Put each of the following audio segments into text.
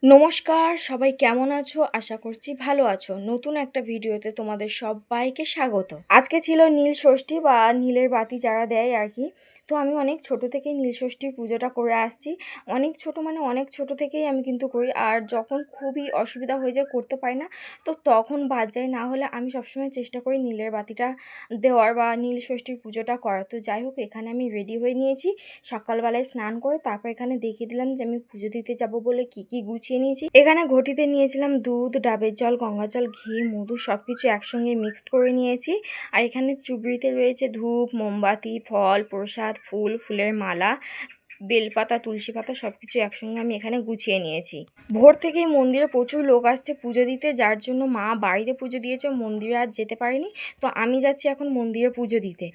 নমস্কার, সবাই কেমন আছো? আশা করছি ভালো আছো। নতুন একটা ভিডিওতে তোমাদের সব্বাইকে স্বাগত। আজকে ছিল নীল ষষ্ঠী বা নীলের বাতি যারা দেয় আর কি। তো আমি অনেক ছোট থেকেই নীল ষষ্ঠীর পুজোটা করে আসছি। অনেক ছোট মানে অনেক ছোট থেকেই আমি কিন্তু করি। আর যখন খুবই অসুবিধা হয়ে যায় করতে পারি না, তো তখন বাদ যায়। না হলে আমি সবসময় চেষ্টা করি নীলের বাতিটা দেওয়ার বা নীল ষষ্ঠীর পুজোটা করার। তো যাই হোক, এখানে আমি রেডি হয়ে নিয়েছি। সকালবেলায় স্নান করে তারপর এখানে দেখিয়ে দিলাম যে আমি পুজো দিতে যাব বলে কি কি গুছিয়ে নিয়েছি। এখানে ঘটিতে নিয়েছিলাম দুধ, ডাবের জল, গঙ্গার জল, ঘি, মধু সবকিছু একসঙ্গে মিক্সড করে নিয়েছি। আর এখানে চুবড়িতে রয়েছে ধূপ, মোমবাতি, ফল, প্রসাদ, ফুল, ফুলের মালা, বেলপাতা, তুলসী পাতা সবকিছু একসঙ্গে আমি এখানে গুছিয়ে নিয়েছি। ভোর থেকেই মন্দিরে প্রচুর লোক আসছে পুজো দিতে, যার জন্য মা বাড়িতে পুজো দিয়েছে, মন্দিরে আজ যেতে পারিনি। তো আমি যাচ্ছি এখন মন্দিরে পুজো দিতে।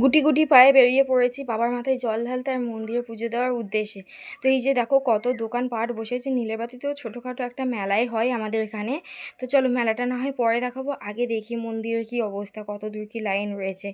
গুটি গুটি পায়ে বেরিয়ে পড়েছি বাবার মাথায় জল ঢালতে আর মন্দিরে পুজো দেওয়ার উদ্দেশ্যে। তো এই যে দেখো কত দোকানপাট বসেছে। নীলেবাতিতেও ছোটোখাটো একটা মেলাই হয় আমাদের এখানে। তো চলো মেলাটা না হয় পরে দেখাবো, আগে দেখি মন্দিরের কি অবস্থা, কত দূর কি লাইন রয়েছে।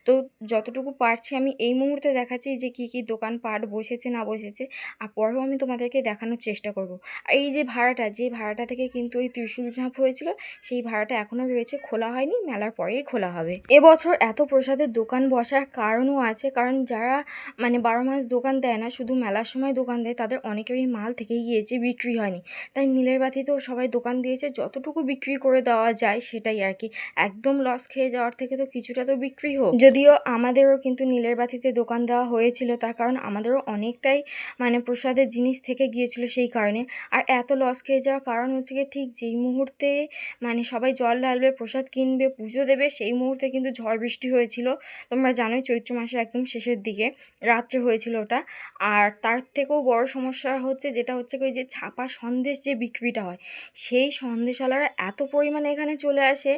তো যতটুকু পারছি আমি এই মুহূর্তে দেখাচ্ছি যে কি কি দোকানপাট বসেছে না বসেছে, আর পরেও আমি তোমাদেরকে দেখানোর চেষ্টা করব। আর এই যে ভাড়াটা থেকে কিন্তু ওই ত্রিশূল ঝাঁপ হয়েছিল, সেই ভাড়াটা এখনও রয়েছে, খোলা হয়নি, মেলার পরেই খোলা হবে। এবছর এত প্রসাদের দোকান বসার কারণও আছে, কারণ যারা মানে 12 মাস দোকান দেয় না, শুধু মেলার সময় দোকান দেয়, তাদের অনেকেরই মাল থেকেই গিয়েছে, বিক্রি হয়নি। তাই নীলের বাতিতেও সবাই দোকান দিয়েছে, যতটুকু বিক্রি করে দেওয়া যায় সেটাই আর কি। একদম লস খেয়ে যাওয়ার থেকে তো কিছুটা তো বিক্রি হোক। যদিও আমাদেরও কিন্তু নীলের বাতিতে দোকান দেওয়া হয়েছিল, তার কারণ আমাদেরও অনেকটাই মানে প্রসাদের জিনিস থেকে গিয়েছিল সেই কারণে। আর এত লস খেয়ে যাওয়ার কারণ হচ্ছে কি, ঠিক যেই মুহূর্তে মানে সবাই জল ঢালবে, প্রসাদ কিনবে, পুজো দেবে, সেই মুহূর্তে কিন্তু ঝড় বৃষ্টি হয়েছিল। তোমরা জানোই চৈত্র মাসের একদম শেষের দিকে রাত্রে হয়েছিল ওটা। আর তার থেকেও বড় সমস্যা হচ্ছে যেটা হচ্ছে ওই যে ছাপা সন্দেশ যে বিক্রিটা হয়, সেই সন্দেশওয়ালারা এত পরিমাণে এখানে চলে আসে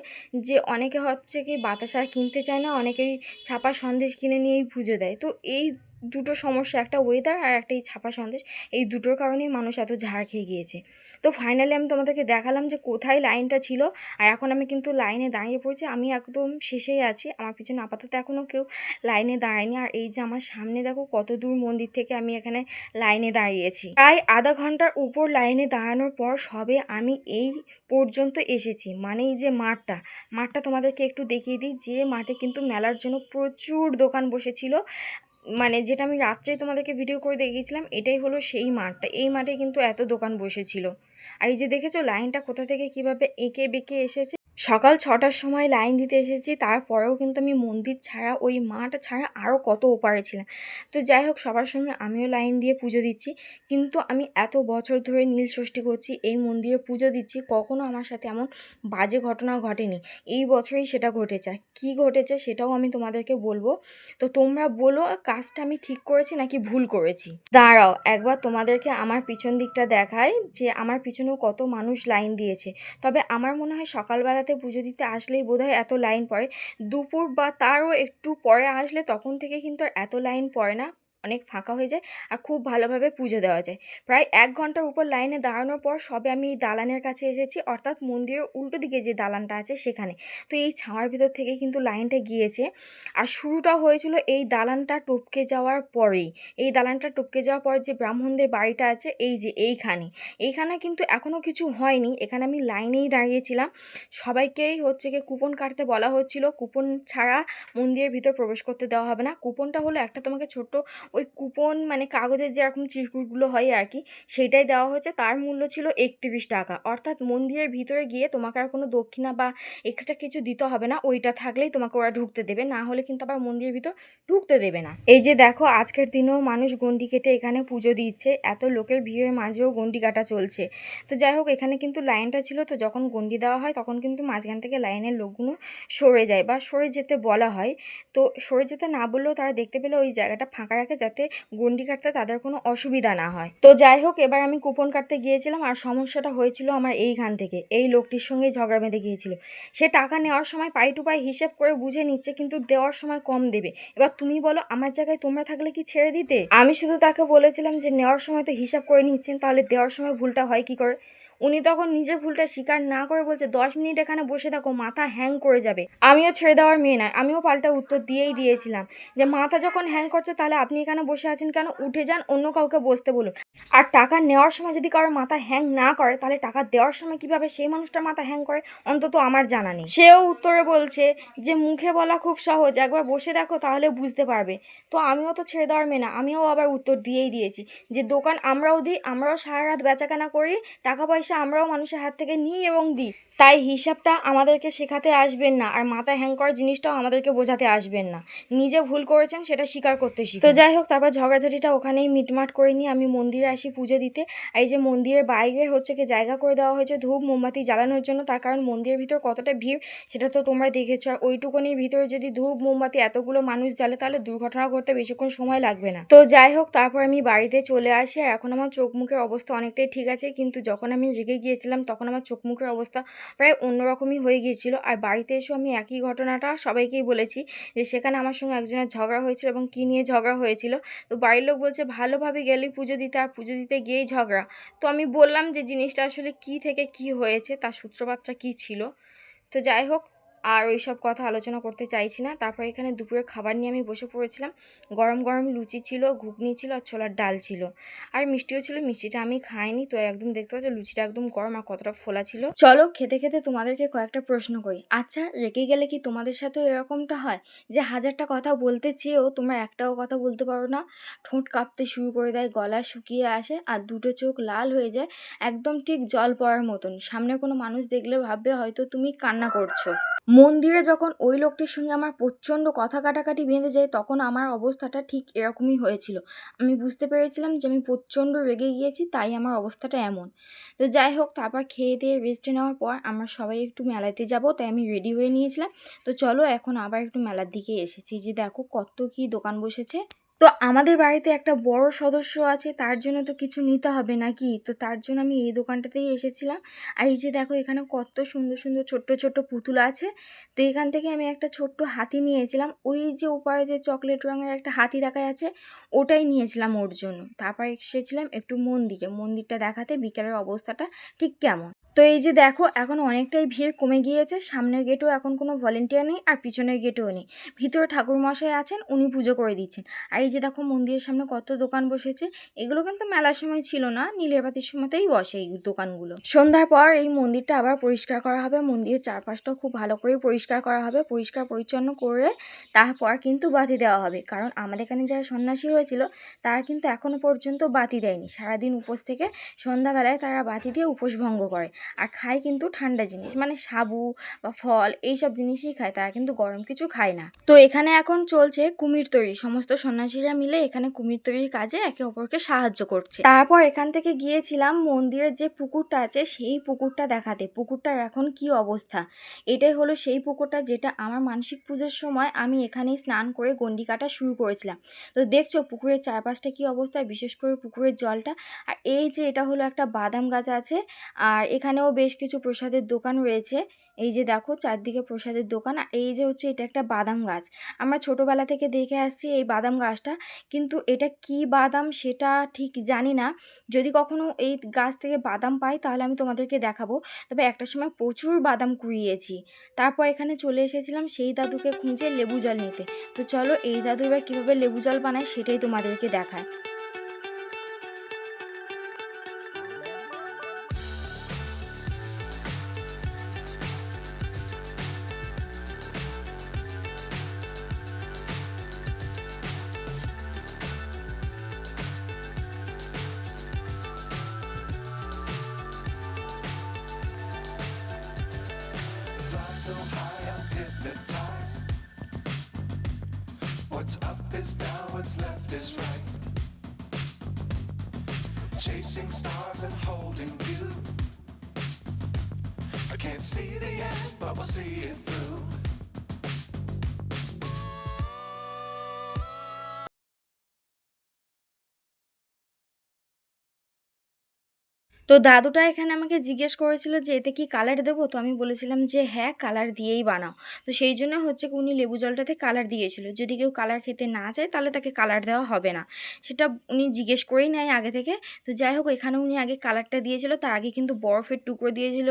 যে অনেকে হচ্ছে কি বাতাসা আর কিনতে চায় না, অনেকেই ছাপা সন্দেশ কিনে নিয়েই পুজো দেয়। তো এই দুটো সমস্যা, একটা ওয়েদার আর একটা এই ছাপা সন্দেশ, এই দুটোর কারণেই মানুষ এত ঝাড় খেয়ে গিয়েছে। তো ফাইনালি আমি তোমাদেরকে দেখালাম যে কোথায় লাইনটা ছিল। আর এখন আমি কিন্তু লাইনে দাঁড়িয়ে পড়েছি, আমি একদম শেষেই আছি। আমার পিছনে আপাতত এখনও কেউ লাইনে দাঁড়ায়নি। আর এই যে আমার সামনে দেখো কত দূর মন্দির থেকে আমি এখানে লাইনে দাঁড়িয়েছি। প্রায় আধা ঘন্টার উপর লাইনে দাঁড়ানোর পর সবে আমি এই পর্যন্ত এসেছি। মানে এই যে মাঠটা তোমাদেরকে একটু দেখিয়ে দিই, যে মাঠে কিন্তু মেলার জন্য প্রচুর দোকান বসেছিল। মানে যেটা আমি রাত্রে তোমাদেরকে ভিডিও করে দেখিয়েছিলাম, এটাই হলো সেই মাঠটা। এই মাঠে কিন্তু এত দোকান বসেছিল। আর এই যে দেখেছো লাইনটা কোথা থেকে কিভাবে এঁকে বেঁকে এসেছে। সকাল 6টার সময় লাইন দিতে এসেছি, তারপরেও কিন্তু আমি মন্দির ছাড়া, ওই মাঠ ছাড়া আরও কত ওপারে ছিলাম। তো যাই হোক, সবার সঙ্গে আমিও লাইন দিয়ে পুজো দিচ্ছি। কিন্তু আমি এত বছর ধরে নীল ষষ্ঠী করছি, এই মন্দিরে পুজো দিচ্ছি, কখনো আমার সাথে এমন বাজে ঘটনা ঘটেনি। এই বছরেই সেটা ঘটেছে। কী ঘটেছে সেটাও আমি তোমাদেরকে বলবো। তো তোমরা বলো কাজটা আমি ঠিক করেছি নাকি ভুল করেছি। দাঁড়াও একবার তোমাদেরকে আমার পিছন দিকটা দেখাই, যে আমার পিছনেও কত মানুষ লাইন দিয়েছে। তবে আমার মনে হয় সকালবেলাতে পুজো দিতে আসলেই বোধহয় এত লাইন পড়ে। দুপুর বা তারও একটু পরে আসলে তখন থেকে কিন্তু আর এত লাইন পড়ে না, অনেক ফাঁকা হয়ে যায় আর খুব ভালোভাবে পুজো দেওয়া যায়। প্রায় 1 ঘন্টার উপর লাইনে দাঁড়ানোর পর সবে আমি এই দালানের কাছে এসেছি, অর্থাৎ মন্দিরের উল্টো দিকে যে দালানটা আছে সেখানে। তো এই ছাওয়ার ভিতর থেকে কিন্তু লাইনটা গিয়েছে। আর শুরুটা হয়েছিল এই দালানটা টপকে যাওয়ার পরেই। এই দালানটা টপকে যাওয়ার পর যে ব্রাহ্মণদের বাড়িটা আছে, এই যে এইখানে কিন্তু এখনও কিছু হয়নি। এখানে আমি লাইনেই দাঁড়িয়েছিলাম। সবাইকেই হচ্ছে গিয়ে কুপন কাটতে বলা হচ্ছিল, কুপন ছাড়া মন্দিরের ভিতর প্রবেশ করতে দেওয়া হবে না। কুপনটা হলো একটা তোমাকে ছোট্ট ওই কুপন, মানে কাগজের যেরকম চিরকুটগুলো হয় আর কি, সেইটাই দেওয়া হয়েছে। তার মূল্য ছিল 31 টাকা। অর্থাৎ মন্দিরের ভিতরে গিয়ে তোমাকে আর কোনো দক্ষিণা বা এক্সট্রা কিছু দিতে হবে না, ওইটা থাকলেই তোমাকে ওরা ঢুকতে দেবে, না হলে কিন্তু আবার মন্দিরের ভিতর ঢুকতে দেবে না। এই যে দেখো আজকের দিনেও মানুষ গণ্ডি কেটে এখানে পুজো দিচ্ছে, এত লোকের ভিড়ের মাঝেও গণ্ডি কাটা চলছে। তো যাই হোক, এখানে কিন্তু লাইনটা ছিল, তো যখন গণ্ডি দেওয়া হয় তখন কিন্তু মাঝখান থেকে লাইনের লোকগুলো সরে যায় বা সরে যেতে বলা হয়। তো সরে যেতে না বললেও তারা দেখতে পেলে ওই জায়গাটা ফাঁকা রাখে, যাতে গণ্ডি কাটতে তাদের কোনো অসুবিধা না হয়। তো যাই হোক, এবার আমি কুপন কাটতে গিয়েছিলাম, আর সমস্যাটা হয়েছিল আমার এইখান থেকে। এই লোকটির সঙ্গে ঝগড়া বেঁধে গিয়েছিল। সে টাকা নেওয়ার সময় পাই টু পাই হিসেব করে বুঝে নিচ্ছে, কিন্তু দেওয়ার সময় কম দেবে। এবার তুমি বলো, আমার জায়গায় তোমরা থাকলে কি ছেড়ে দিতে? আমি শুধু তাকে বলেছিলাম যে নেওয়ার সময় তো হিসাব করে নিচ্ছেন, তাহলে দেওয়ার সময় ভুলটা হয় কি করে? উনি তখন নিজের ভুলটা স্বীকার না করে বলছে 10 মিনিট এখানে বসে থাকো, মাথা হ্যাং করে যাবে। আমিও ছেড়ে দেওয়ার মেয়ে নয়, আমিও পাল্টা উত্তর দিয়েই দিয়েছিলাম যে মাথা যখন হ্যাং করছে তাহলে আপনি এখানে বসে আছেন কেন, উঠে যান, অন্য কাউকে বসতে বলুন। আর টাকা নেওয়ার সময় যদি কারোর মাথা হ্যাং না করে তাহলে টাকা দেওয়ার সময় কিভাবে সেই মানুষটার মাথা হ্যাং করে অন্তত আমার জানা নেই। সেও উত্তরে বলছে যে মুখে বলা খুব সহজ, একবার বসে দেখো তাহলে বুঝতে পারবে। তো আমিও তো ছেড়ে দেওয়ার মেয়ে না, আমিও আবার উত্তর দিয়েই দিয়েছি যে দোকান আমরাও দিই, আমরাও সারা রাত বেচাকেনা করি, টাকা পয়সা আমরাও মানুষের হাত থেকে নিই এবং দিই, তাই হিসাবটা আমাদেরকে শেখাতে আসবেন না, আর মাথা হ্যাং করার জিনিসটাও আমাদেরকে বোঝাতে আসবেন না। নিজে ভুল করেছেন সেটা স্বীকার করতে শিখুন। তো যাই হোক, তারপর ঝগড়াঝাটিটা ওখানেই মিটমাট করে নিয়ে আমি মন্দিরে আসি পুজো দিতে। আর এই যে মন্দিরের বাইরে হচ্ছে কি জায়গা করে দেওয়া হয়েছে ধূপ মোমবাতি জ্বালানোর জন্য, তার কারণ মন্দিরের ভিতর কতটা ভিড় সেটা তো তোমরা দেখেছো। আর ওইটুকুনির ভিতরে যদি ধূপ মোমবাতি এতগুলো মানুষ জ্বালে তাহলে দুর্ঘটনা ঘটতে বেশিক্ষণ সময় লাগবে না। তো যাই হোক, তারপর আমি বাড়িতে চলে আসি। আর এখন আমার চোখ মুখের অবস্থা অনেকটাই ঠিক আছে, কিন্তু যখন আমি রেগে গিয়েছিলাম তখন আমার চোখ মুখের অবস্থা প্রায় অন্যরকমই হয়ে গিয়েছিল। আর বাড়িতে এসেও আমি একই ঘটনাটা সবাইকেই বলেছি যে সেখানে আমার সঙ্গে একজনের ঝগড়া হয়েছিল এবং কী নিয়ে ঝগড়া হয়েছিল। তো বাড়ির লোক বলছে ভালোভাবে গেলি পুজো দিতে, আর পুজো দিতে গিয়েই ঝগড়া। তো আমি বললাম যে জিনিসটা আসলে কী থেকে কী হয়েছে, তার সূত্রপাতটা কী ছিল। তো যাই হোক, আর ওই সব কথা আলোচনা করতে চাইছি না। তারপর এখানে দুপুরে খাবার নিয়ে আমি বসে পড়েছিলাম। গরম গরম লুচি ছিল, ঘুগনি ছিল, আর ছোলার ডাল ছিল, আর মিষ্টিও ছিল। মিষ্টিটা আমি খাইনি, তো একদম দেখতে পাচ্ছ লুচিটা একদম গরম আর কতটা ফোলা ছিল। চলো খেতে খেতে তোমাদেরকে কয়েকটা প্রশ্ন করি। আচ্ছা, রেগে গেলে কি তোমাদের সাথেও এরকমটা হয় যে হাজারটা কথা বলতে চেয়েও তোমরা একটাও কথা বলতে পারো না? ঠোঁট কাঁপতে শুরু করে দেয়, গলা শুকিয়ে আসে, আর দুটো চোখ লাল হয়ে যায়, একদম ঠিক জল পড়ার মতন। সামনে কোনো মানুষ দেখলে ভাববে হয়তো তুমি কান্না করছো। মন্দিরে যখন ওই লোকটির সঙ্গে আমার প্রচণ্ড কথা কাটাকাটি বেঁধে যায় তখন আমার অবস্থাটা ঠিক এরকমই হয়েছিল। আমি বুঝতে পেরেছিলাম যে আমি প্রচণ্ড রেগে গিয়েছি, তাই আমার অবস্থাটা এমন। তো যাই হোক, তারপর খেয়ে দিয়ে রেস্ট নেওয়ার পর আমরা সবাই একটু মেলাতে যাব, তাই আমি রেডি হয়ে নিয়েছিলাম। তো চলো এখন আবার একটু মেলার দিকে এসেছি। যে দেখো কত কি দোকান বসেছে। তো আমাদের বাড়িতে একটা বড় সদস্য আছে, তার জন্য তো কিছু নিতে হবে নাকি, তো তার জন্য আমি এই দোকানটাতেই এসেছিলাম। আর এই যে দেখো এখানে কত সুন্দর সুন্দর ছোট্ট ছোট্ট পুতুল আছে। তো এখান থেকে আমি একটা ছোট্ট হাতি নিয়েছিলাম, ওই যে উপরে যে চকলেট রঙের একটা হাতি দেখা যাচ্ছে ওটাই নিয়েছিলাম ওর জন্য। তারপর এসেছিলাম একটু মন্দিরটা দেখাতে বিকেলের অবস্থাটা ঠিক কেমন। তো এই যে দেখো এখন অনেকটাই ভিড় কমে গিয়েছে, সামনের গেটেও এখন কোনো ভলেন্টিয়ার নেই আর পিছনের গেটেও নেই। ভিতরে ঠাকুরমশাই আছেন, উনি পুজো করে দিচ্ছেন। আর এই যে দেখো মন্দিরের সামনে কত দোকান বসেছে। এগুলো কিন্তু মেলার সময় ছিল না, নীলের বাতির সময়তেই বসে এই দোকানগুলো। সন্ধ্যার পর এই মন্দিরটা আবার পরিষ্কার করা হবে, মন্দিরের চারপাশটাও খুব ভালো করে পরিষ্কার করা হবে। পরিষ্কার পরিচ্ছন্ন করে তারপর কিন্তু বাতি দেওয়া হবে, কারণ আমাদের এখানে যারা সন্ন্যাসী হয়েছিল তারা কিন্তু এখনো পর্যন্ত বাতি দেয়নি। সারাদিন উপোস থেকে সন্ধ্যাবেলায় তারা বাতি দিয়ে উপোস ভঙ্গ করে, আর খায় কিন্তু ঠান্ডা জিনিস, মানে সাবু বা ফল এইসব জিনিসই খায়, তারা কিন্তু গরম কিছু খায় না। তো এখানে এখন চলছে কুমির তৈরি, সমস্ত সন্ন্যাসীরা মিলে এখানে কুমির তৈরির কাজে একে অপরকে সাহায্য করছে। তারপর এখান থেকে গিয়েছিলাম মন্দিরের যে পুকুরটা আছে সেই পুকুরটা দেখাতে। পুকুরটার এখন কি অবস্থা, এটাই হলো সেই পুকুরটা যেটা আমার মানসিক পুজোর সময় আমি এখানেই স্নান করে গন্ডি কাটা শুরু করেছিলাম। তো দেখছো পুকুরের চারপাশটা কি অবস্থা, বিশেষ করে পুকুরের জলটা। আর এই যে এটা হলো একটা বাদাম গাছ আছে, আর এখানেও বেশ কিছু প্রসাদের দোকান রয়েছে। এই যে দেখো চারদিকে প্রসাদের দোকান। আর এই যে হচ্ছে এটা একটা বাদাম গাছ, আমরা ছোটোবেলা থেকে দেখে আসছি এই বাদাম গাছটা, কিন্তু এটা কি বাদাম সেটা ঠিক জানি না। যদি কখনো এই গাছ থেকে বাদাম পাই তাহলে আমি তোমাদেরকে দেখাবো। তবে একটা সময় প্রচুর বাদাম কুড়িয়েছি। তারপর এখানে চলে এসেছিলাম সেই দাদুকে খুঁজে লেবু জল নিতে। তো চলো এই দাদু এবার কীভাবে লেবু জল বানায় সেটাই তোমাদেরকে দেখায়। So high, I'm hypnotized. What's up is down, what's left is right. Chasing stars and holding you. I can't see the end, but we'll see it through. তো দাদুটা এখানে আমাকে জিজ্ঞেস করেছিল যে এতে কি কালার দেবো, তো আমি বলেছিলাম যে হ্যাঁ কালার দিয়েই বানাও। তো সেই জন্য হচ্ছে কি উনি লেবু জলটাতে কালার দিয়েছিল, যদি কেউ কালার খেতে না চায় তাহলে তাকে কালার দেওয়া হবে না, সেটা উনি জিজ্ঞেস করেই নেয় আগে থেকে। তো যাই হোক, এখানে উনি আগে কালারটা দিয়েছিল, তার আগে কিন্তু বরফের টুকরো দিয়েছিল,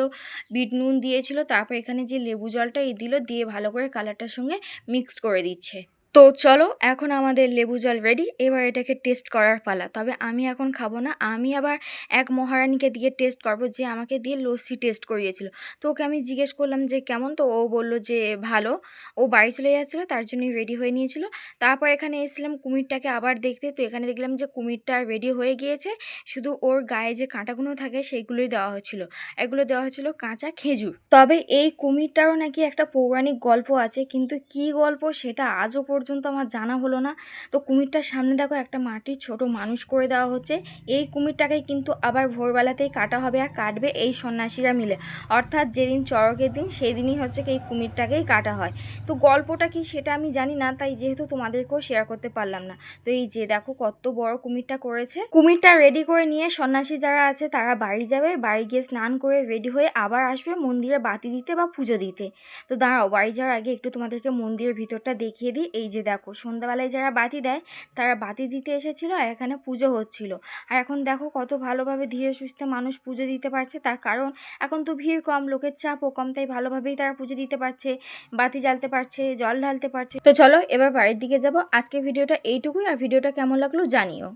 বিট নুন দিয়েছিল, তারপর এখানে যে লেবু জলটা দিল, দিয়ে ভালো করে কালারটার সঙ্গে মিক্সড করে দিচ্ছে। তো চলো, এখন আমাদের লেবু জল রেডি, এবার এটাকে টেস্ট করার পালা। তবে আমি এখন খাবো না, আমি আবার এক মহারানীকে দিয়ে টেস্ট করবো, যে আমাকে দিয়ে লস্যি টেস্ট করিয়েছিল। তো ওকে আমি জিজ্ঞেস করলাম যে কেমন, তো ও বলল যে ভালো। ও বাড়ি চলে যাচ্ছিলো, তার জন্যই রেডি হয়ে নিয়েছিল। তারপর এখানে এসেছিলাম কুমিরটাকে আবার দেখতে, তো এখানে দেখলাম যে কুমিরটা রেডি হয়ে গিয়েছে, শুধু ওর গায়ে যে কাঁটাগুলো থাকে সেইগুলোই দেওয়া হচ্ছিল। এগুলো দেওয়া হচ্ছিল কাঁচা খেজুর। তবে এই কুমিরটারও নাকি একটা পৌরাণিক গল্প আছে, কিন্তু কি গল্প সেটা আজও পর্যন্ত আমার জানা হলো না। তো কুমিরটার সামনে দেখো একটা মাটির ছোট মানুষ করে দেওয়া হচ্ছে। এই কুমিরটাকেই কিন্তু আবার ভোরবেলাতেই কাটা হবে, আর কাটবে এই সন্ন্যাসীরা মিলে, অর্থাৎ যেদিন চড়কের দিন সেই দিনই হচ্ছে কি এই কুমিরটাকেই কাটা হয়। তো গল্পটা কি সেটা আমি জানি না, তাই যেহেতু তোমাদেরকেও শেয়ার করতে পারলাম না। তো এই যে দেখো কত বড় কুমিরটা করেছে। কুমিরটা রেডি করে নিয়ে সন্ন্যাসী যারা আছে তারা বাড়ি যাবে, বাড়ি গিয়ে স্নান করে রেডি হয়ে আবার আসবে মন্দিরে বাতি দিতে বা পুজো দিতে। তো দাঁড়াও, বাড়ি যাওয়ার আগে একটু তোমাদেরকে মন্দিরের ভিতরটা দেখিয়ে দিই। এই যে দেখো, সন্ধ্যাবেলায় যারা বাতি দেয় তারা বাতি দিতে এসেছিলো, আর এখানে পুজো হচ্ছিল। আর এখন দেখো কত ভালোভাবে ধীরে সুস্থে মানুষ পুজো দিতে পারছে, তার কারণ এখন তো ভিড় কম, লোকের চাপও কম, তাই ভালোভাবেই তারা পুজো দিতে পারছে, বাতি জ্বালতে পারছে, জল ঢালতে পারছে। তো চলো এবার বাড়ির দিকে যাব। আজকে ভিডিওটা এইটুকুই, আর ভিডিওটা কেমন লাগলো জানিও।